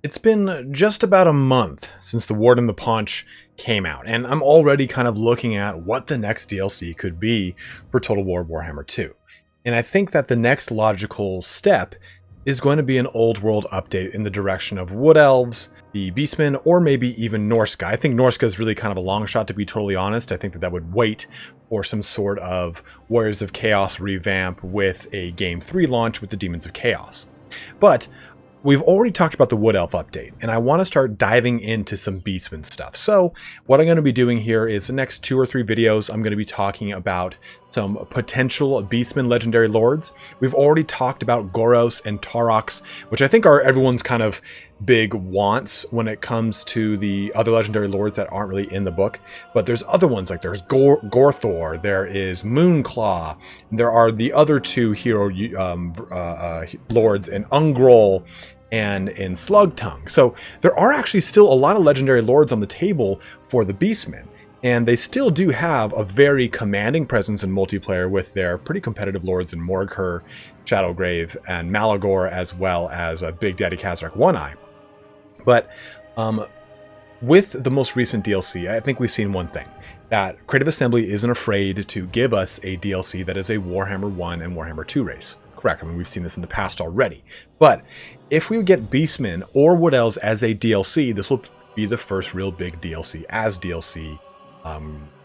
It's been just about a month since The Ward and the Paunch came out, and I'm already kind of looking at what the next DLC could be for Total War Warhammer 2. And I think that the next logical step is going to be an old world update in the direction of Wood Elves, the Beastmen, or maybe even Norska. I think Norska is really kind of a long shot, to be totally honest. I think that would wait for some sort of Warriors of Chaos revamp with a Game 3 launch with the Demons of Chaos. But we've already talked about the Wood Elf update, and I want to start diving into some Beastmen stuff. So what I'm going to be doing here is the next 2 or 3 videos, I'm going to be talking about some potential Beastmen Legendary Lords. We've already talked about Goros and Taurox, which I think are everyone's kind of big wants when it comes to the other Legendary Lords that aren't really in the book. But there's other ones, like there's Gorthor, there is Moonclaw, there are the other 2 hero lords in Ungrol and in Slugtongue. So there are actually still a lot of Legendary Lords on the table for the Beastmen. And they still do have a very commanding presence in multiplayer with their pretty competitive lords in Morghur, Shadowgrave, and Malagor, as well as Big Daddy Kazrak One-Eye. But with the most recent DLC, I think we've seen one thing, that Creative Assembly isn't afraid to give us a DLC that is a Warhammer 1 and Warhammer 2 race. Correct, I mean, we've seen this in the past already. But if we get Beastmen or Wood Elves as a DLC, this will be the first real big DLC as DLC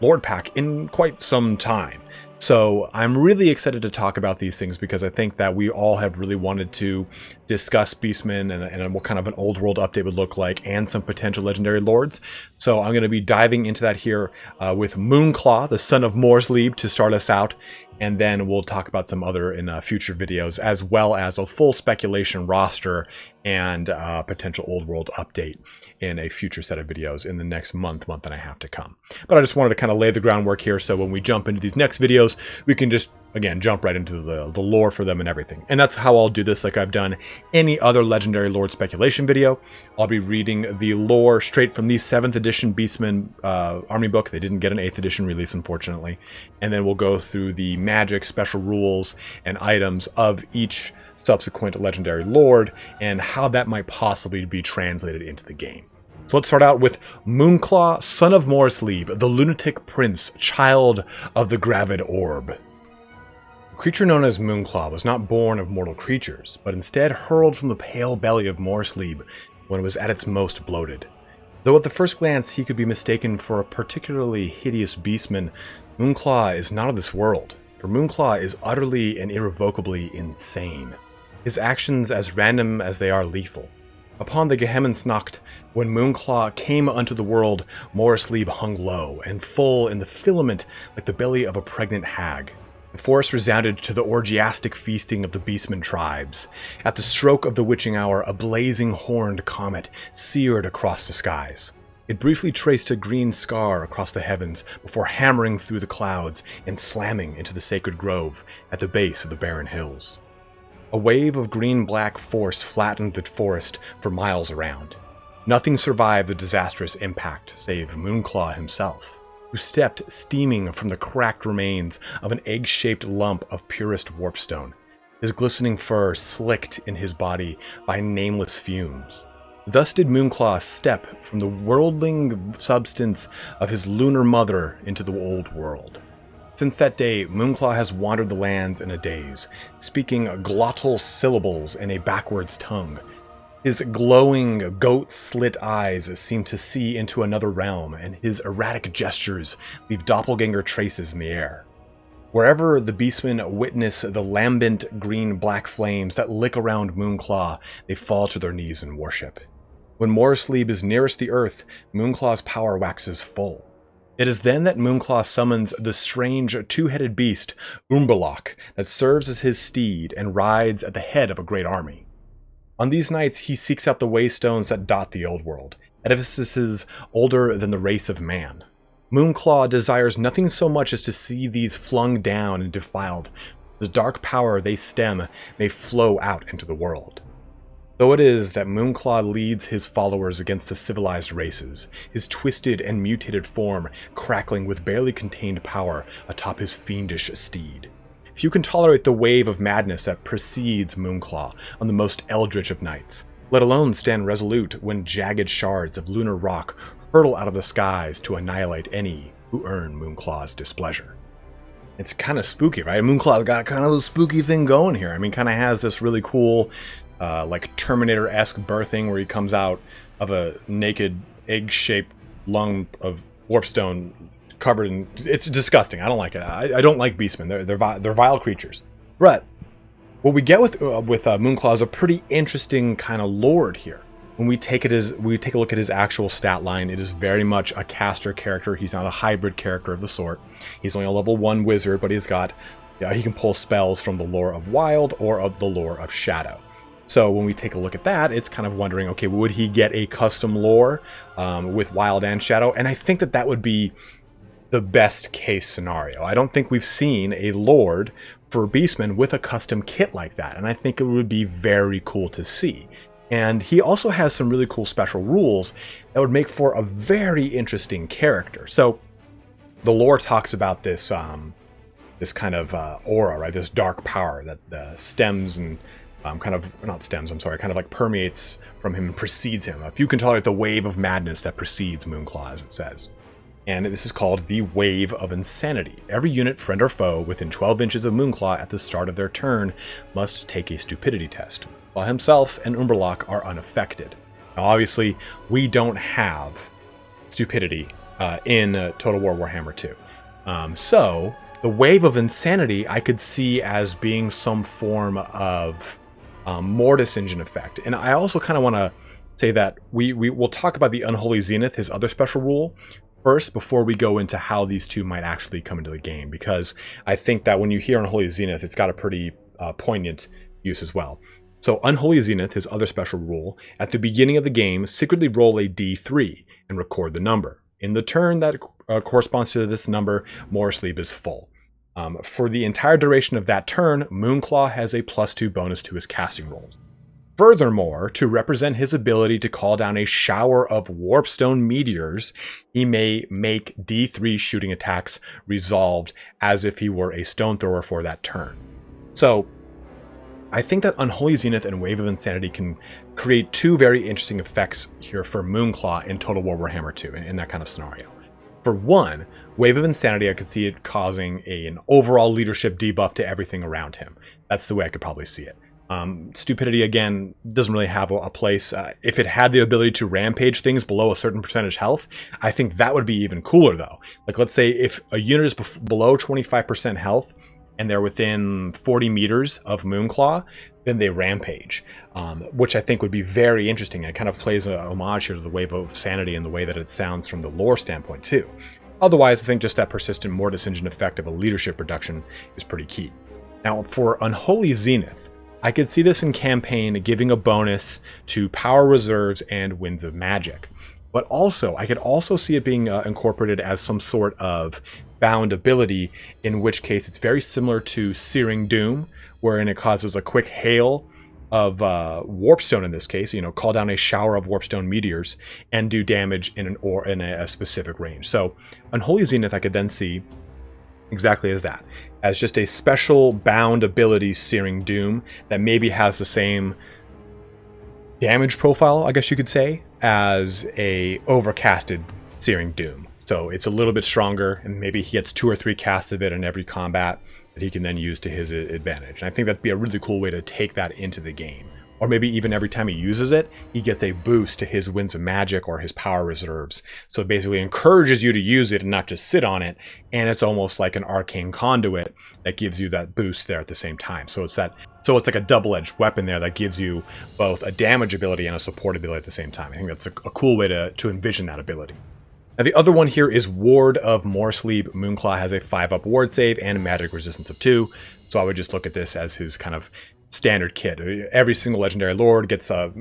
Lord Pack in quite some time. So I'm really excited to talk about these things because I think that we all have really wanted to discuss Beastmen and what kind of an old world update would look like, and some potential legendary lords. So I'm going to be diving into that here with Moonclaw, the son of Morsleib, to start us out. And then we'll talk about some other in future videos, as well as a full speculation roster and potential old world update in a future set of videos in the next month and a half to come. But I just wanted to kind of lay the groundwork here, so when we jump into these next videos, we can just, again, jump right into the lore for them and everything. And that's how I'll do this, like I've done any other Legendary Lord speculation video. I'll be reading the lore straight from the 7th edition Beastmen army book. They didn't get an 8th edition release, unfortunately. And then we'll go through the magic, special rules, and items of each subsequent Legendary Lord, and how that might possibly be translated into the game. So let's start out with Moonclaw, son of Morsleib, the Lunatic Prince, child of the Gravid Orb. The creature known as Moonclaw was not born of mortal creatures, but instead hurled from the pale belly of Morsleib when it was at its most bloated. Though at the first glance he could be mistaken for a particularly hideous beastman, Moonclaw is not of this world, for Moonclaw is utterly and irrevocably insane, his actions as random as they are lethal. Upon the Gehemensnacht, when Moonclaw came unto the world, Morsleib hung low and full in the filament like the belly of a pregnant hag. The forest resounded to the orgiastic feasting of the Beastmen tribes. At the stroke of the witching hour, a blazing horned comet seared across the skies. It briefly traced a green scar across the heavens before hammering through the clouds and slamming into the sacred grove at the base of the barren hills. A wave of green-black force flattened the forest for miles around. Nothing survived the disastrous impact save Moonclaw himself, who stepped steaming from the cracked remains of an egg-shaped lump of purest warpstone, his glistening fur slicked in his body by nameless fumes. Thus did Moonclaw step from the worldling substance of his lunar mother into the old world. Since that day, Moonclaw has wandered the lands in a daze, speaking glottal syllables in a backwards tongue. His glowing, goat-slit eyes seem to see into another realm, and his erratic gestures leave doppelganger traces in the air. Wherever the Beastmen witness the lambent green-black flames that lick around Moonclaw, they fall to their knees in worship. When Morsleib is nearest the earth, Moonclaw's power waxes full. It is then that Moonclaw summons the strange two-headed beast, Uberlock, that serves as his steed and rides at the head of a great army. On these nights he seeks out the waystones that dot the old world, edifices older than the race of man. Moonclaw desires nothing so much as to see these flung down and defiled. The dark power they stem may flow out into the world. Though it is that Moonclaw leads his followers against the civilized races, his twisted and mutated form crackling with barely contained power atop his fiendish steed. Few can tolerate the wave of madness that precedes Moonclaw on the most eldritch of nights, let alone stand resolute when jagged shards of lunar rock hurtle out of the skies to annihilate any who earn Moonclaw's displeasure. It's kind of spooky, right? Moonclaw's got kind of a spooky thing going here. I mean, kind of has this really cool, like Terminator-esque birthing where he comes out of a naked egg-shaped lung of warpstone covered in... It's disgusting. I don't like it. I don't like Beastmen. They're vile creatures. But what we get with Moonclaw is a pretty interesting kind of lord here. When we take a look at his actual stat line, it is very much a caster character. He's not a hybrid character of the sort. He's only a level 1 wizard, but he can pull spells from the lore of Wild or of the lore of Shadow. So when we take a look at that, it's kind of wondering, okay, would he get a custom lore with Wild and Shadow? And I think that would be the best case scenario. I don't think we've seen a lord for Beastmen with a custom kit like that, and I think it would be very cool to see. And he also has some really cool special rules that would make for a very interesting character. So the lore talks about this this kind of aura, right? This dark power that stems and kind of like permeates from him and precedes him. If you can tolerate the wave of madness that precedes Moonclaw, as it says. And this is called the Wave of Insanity. Every unit, friend or foe, within 12 inches of Moonclaw at the start of their turn must take a stupidity test, while himself and Uberlock are unaffected. Now, obviously, we don't have stupidity in Total War Warhammer 2. So, the Wave of Insanity I could see as being some form of Mortis Engine effect. And I also kind of want to say that we'll talk about the Unholy Zenith, his other special rule, first before we go into how these two might actually come into the game, because I think that when you hear Unholy Zenith, it's got a pretty poignant use as well. So Unholy Zenith, his other special rule, at the beginning of the game, secretly roll a d3 and record the number. In the turn that corresponds to this number, more sleep is full. For the entire duration of that turn, Moonclaw has a +2 bonus to his casting rolls. Furthermore, to represent his ability to call down a shower of warpstone meteors, he may make d3 shooting attacks resolved as if he were a stone thrower for that turn. So, I think that Unholy Zenith and Wave of Insanity can create two very interesting effects here for Moonclaw in Total War Warhammer 2, in that kind of scenario. For one, Wave of Insanity, I could see it causing an overall leadership debuff to everything around him. That's the way I could probably see it. Stupidity, again, doesn't really have a place. If it had the ability to rampage things below a certain percentage health, I think that would be even cooler, though. Like, let's say if a unit is below 25% health, and they're within 40 meters of Moonclaw, then they rampage, which I think would be very interesting. It kind of plays a homage here to the Wave of Sanity and the way that it sounds from the lore standpoint, too. Otherwise, I think just that persistent Mortis Engine effect of a leadership reduction is pretty key. Now, for Unholy Zenith, I could see this in campaign giving a bonus to power reserves and winds of magic. But also, I could also see it being incorporated as some sort of bound ability, in which case it's very similar to Searing Doom, wherein it causes a quick hail of warpstone in this case, call down a shower of warpstone meteors and do damage in a specific range. So Unholy Zenith I could then see exactly as that, as just a special bound ability Searing Doom that maybe has the same damage profile, I guess you could say, as a overcasted Searing Doom. So it's a little bit stronger, and maybe he gets 2 or 3 casts of it in every combat that he can then use to his advantage. And I think that'd be a really cool way to take that into the game. Or maybe even every time he uses it, he gets a boost to his Winds of Magic or his power reserves. So it basically encourages you to use it and not just sit on it. And it's almost like an arcane conduit that gives you that boost there at the same time. So it's like a double-edged weapon there that gives you both a damage ability and a support ability at the same time. I think that's a cool way to envision that ability. Now the other one here is Ward of More Sleep. Moonclaw has a 5-up ward save and a magic resistance of 2. So I would just look at this as his kind of standard kit. Every single legendary lord gets a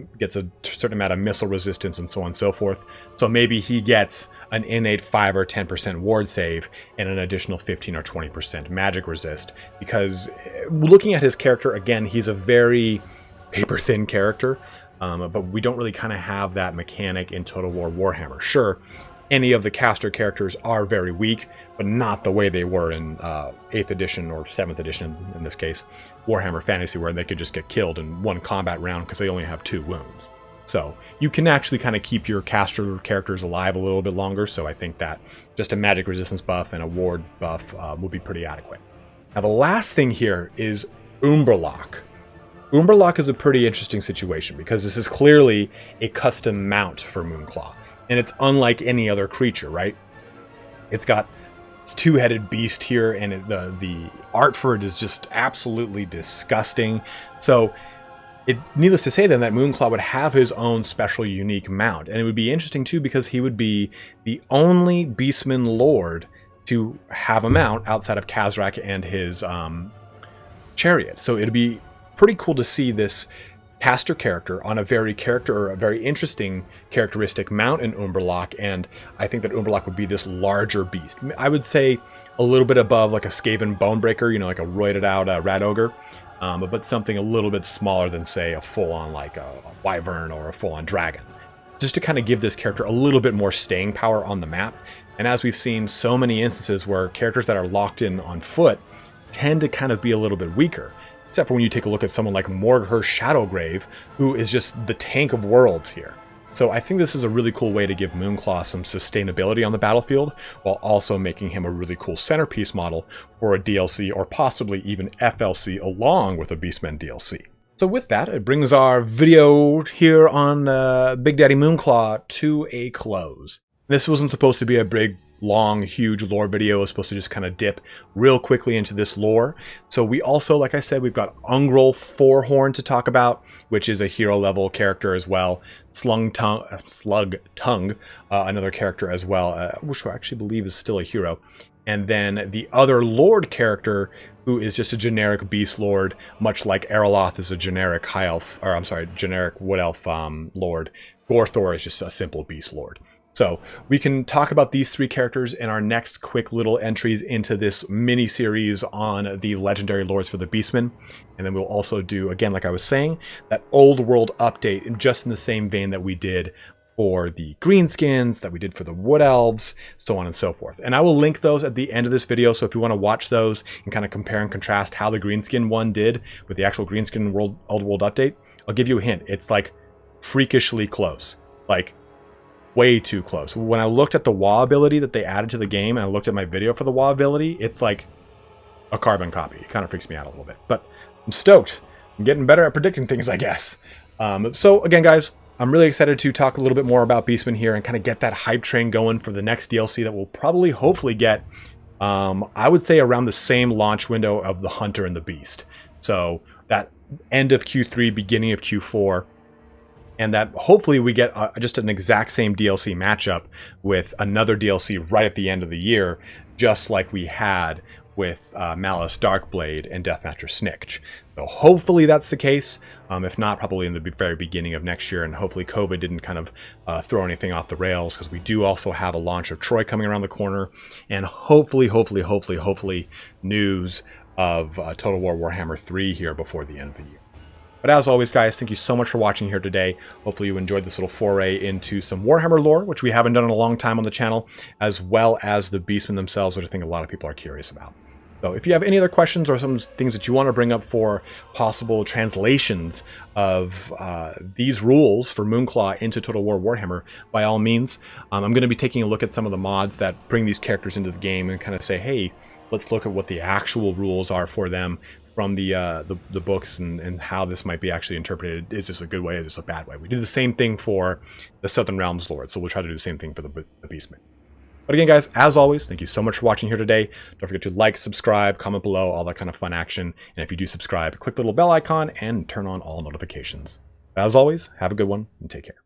certain amount of missile resistance and so on and so forth. So maybe he gets an innate 5 or 10% ward save and an additional 15 or 20% magic resist. Because looking at his character, again, he's a very paper-thin character, but we don't really kind of have that mechanic in Total War Warhammer. Sure, any of the caster characters are very weak, but not the way they were in 8th edition or 7th edition, in this case, Warhammer Fantasy, where they could just get killed in one combat round because they only have 2 wounds. So you can actually kind of keep your caster characters alive a little bit longer. So I think that just a magic resistance buff and a ward buff would be pretty adequate. Now the last thing here is Uberlock. Uberlock is a pretty interesting situation because this is clearly a custom mount for Moonclaw. And it's unlike any other creature, right? It's got its two-headed beast here, and the art for it is just absolutely disgusting. So needless to say then that Moonclaw would have his own special unique mount. And it would be interesting too because he would be the only Beastman Lord to have a mount outside of Khazrak and his chariot. So it'd be pretty cool to see this caster character on a very interesting characteristic mount in Uberlock, and I think that Uberlock would be this larger beast. I would say a little bit above like a Skaven Bonebreaker, you know, like a roided out Rat Ogre, but something a little bit smaller than say a full-on like a Wyvern or a full-on Dragon, just to kind of give this character a little bit more staying power on the map. And as we've seen so many instances where characters that are locked in on foot tend to kind of be a little bit weaker. Except for when you take a look at someone like Morghur Shadowgrave, who is just the tank of worlds here. So I think this is a really cool way to give Moonclaw some sustainability on the battlefield, while also making him a really cool centerpiece model for a DLC, or possibly even FLC along with a Beastmen DLC. So with that, it brings our video here on Big Daddy Moonclaw to a close. This wasn't supposed to be a big, long, huge lore video. It was supposed to just kind of dip real quickly into this lore. So we also, like I said, we've got Ungrol Forehorn to talk about, which is a hero level character as well. Slug Tongue, another character as well, which I actually believe is still a hero. And then the other Lord character, who is just a generic Beast Lord, much like Eraloth is a generic High Elf, or I'm sorry, generic Wood Elf Lord. Gorthor is just a simple Beast Lord. So we can talk about these three characters in our next quick little entries into this mini series on the legendary lords for the Beastmen. And then we'll also do, again, like I was saying, that old world update just in the same vein that we did for the greenskins, that we did for the wood elves, so on and so forth. And I will link those at the end of this video. So if you want to watch those and kind of compare and contrast how the greenskin one did with the actual greenskin old world update, I'll give you a hint. It's like freakishly close. Like, way too close. When I looked at the WoW ability that they added to the game, and I looked at my video for the WoW ability, it's like a carbon copy. It kind of freaks me out a little bit, but I'm stoked. I'm getting better at predicting things, I guess. So again, guys, I'm really excited to talk a little bit more about Beastmen here and kind of get that hype train going for the next DLC that we'll probably, hopefully get, I would say around the same launch window of the Hunter and the Beast. So that end of Q3, beginning of Q4. And that hopefully we get just an exact same DLC matchup with another DLC right at the end of the year, just like we had with Malice Darkblade and Deathmaster Snikch. So hopefully that's the case. If not, probably in the very beginning of next year. And hopefully COVID didn't kind of throw anything off the rails, because we do also have a launch of Troy coming around the corner. And hopefully news of Total War Warhammer 3 here before the end of the year. But as always, guys, thank you so much for watching here today. Hopefully you enjoyed this little foray into some Warhammer lore, which we haven't done in a long time on the channel, as well as the Beastmen themselves, which I think a lot of people are curious about. So if you have any other questions or some things that you want to bring up for possible translations of these rules for Moonclaw into Total War Warhammer, by all means, I'm going to be taking a look at some of the mods that bring these characters into the game and kind of say, hey, let's look at what the actual rules are for them from the books, and how this might be actually interpreted. Is this a good way? Is this a bad way? We did the same thing for the Southern Realms Lord, so we'll try to do the same thing for the Beastmen. But again, guys, as always, thank you so much for watching here today. Don't forget to like, subscribe, comment below, all that kind of fun action. And if you do subscribe, click the little bell icon and turn on all notifications. As always, have a good one and take care.